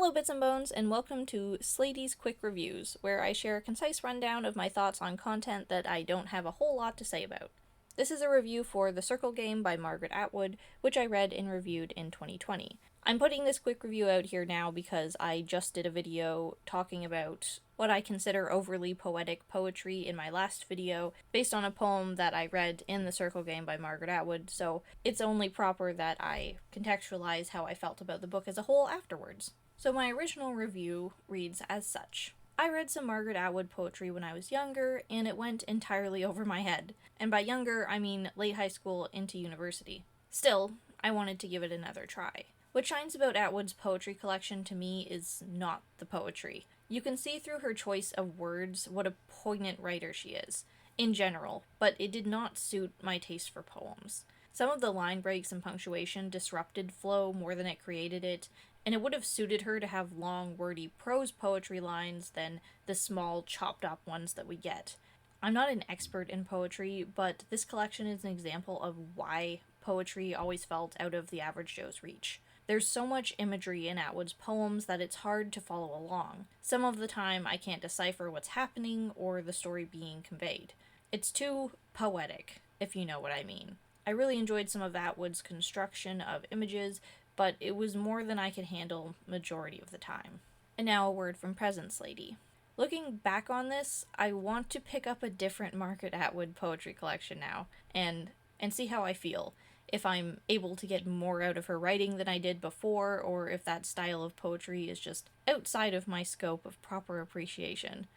Hello Bits and Bones, and welcome to Slady's Quick Reviews, where I share a concise rundown of my thoughts on content that I don't have a whole lot to say about. This is a review for The Circle Game by Margaret Atwood, which I read and reviewed in 2020. I'm putting this quick review out here now because I just did a video talking about what I consider overly poetic poetry in my last video, based on a poem that I read in The Circle Game by Margaret Atwood, so it's only proper that I contextualize how I felt about the book as a whole afterwards. So my original review reads as such. I read some Margaret Atwood poetry when I was younger, and it went entirely over my head. And by younger, I mean late high school into university. Still, I wanted to give it another try. What shines about Atwood's poetry collection to me is not the poetry. You can see through her choice of words what a poignant writer she is, in general, but it did not suit my taste for poems. Some of the line breaks and punctuation disrupted flow more than it created it, and it would have suited her to have long, wordy prose poetry lines than the small, chopped-up ones that we get. I'm not an expert in poetry, but this collection is an example of why poetry always felt out of the average Joe's reach. There's so much imagery in Atwood's poems that it's hard to follow along. Some of the time I can't decipher what's happening or the story being conveyed. It's too poetic, if you know what I mean. I really enjoyed some of Atwood's construction of images, but it was more than I could handle majority of the time. And now a word from Presence Lady. Looking back on this, I want to pick up a different Margaret Atwood poetry collection now, and see how I feel. If I'm able to get more out of her writing than I did before, or if that style of poetry is just outside of my scope of proper appreciation.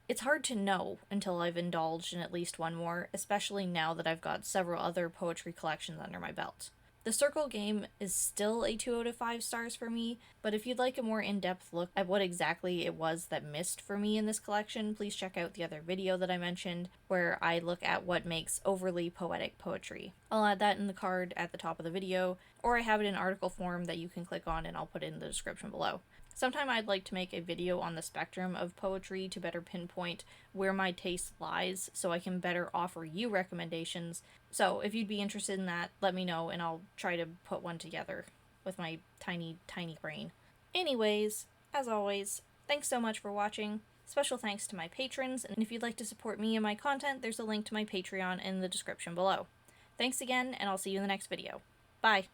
It's hard to know until I've indulged in at least one more, especially now that I've got several other poetry collections under my belt. The Circle Game is still a 2 out of 5 stars for me, but if you'd like a more in-depth look at what exactly it was that missed for me in this collection, please check out the other video that I mentioned, where I look at what makes overly poetic poetry. I'll add that in the card at the top of the video, or I have it in article form that you can click on and I'll put it in the description below. Sometime I'd like to make a video on the spectrum of poetry to better pinpoint where my taste lies so I can better offer you recommendations. So if you'd be interested in that, let me know and I'll try to put one together with my tiny brain. Anyways, as always, thanks so much for watching. Special thanks to my patrons, and if you'd like to support me and my content, there's a link to my Patreon in the description below. Thanks again, and I'll see you in the next video. Bye!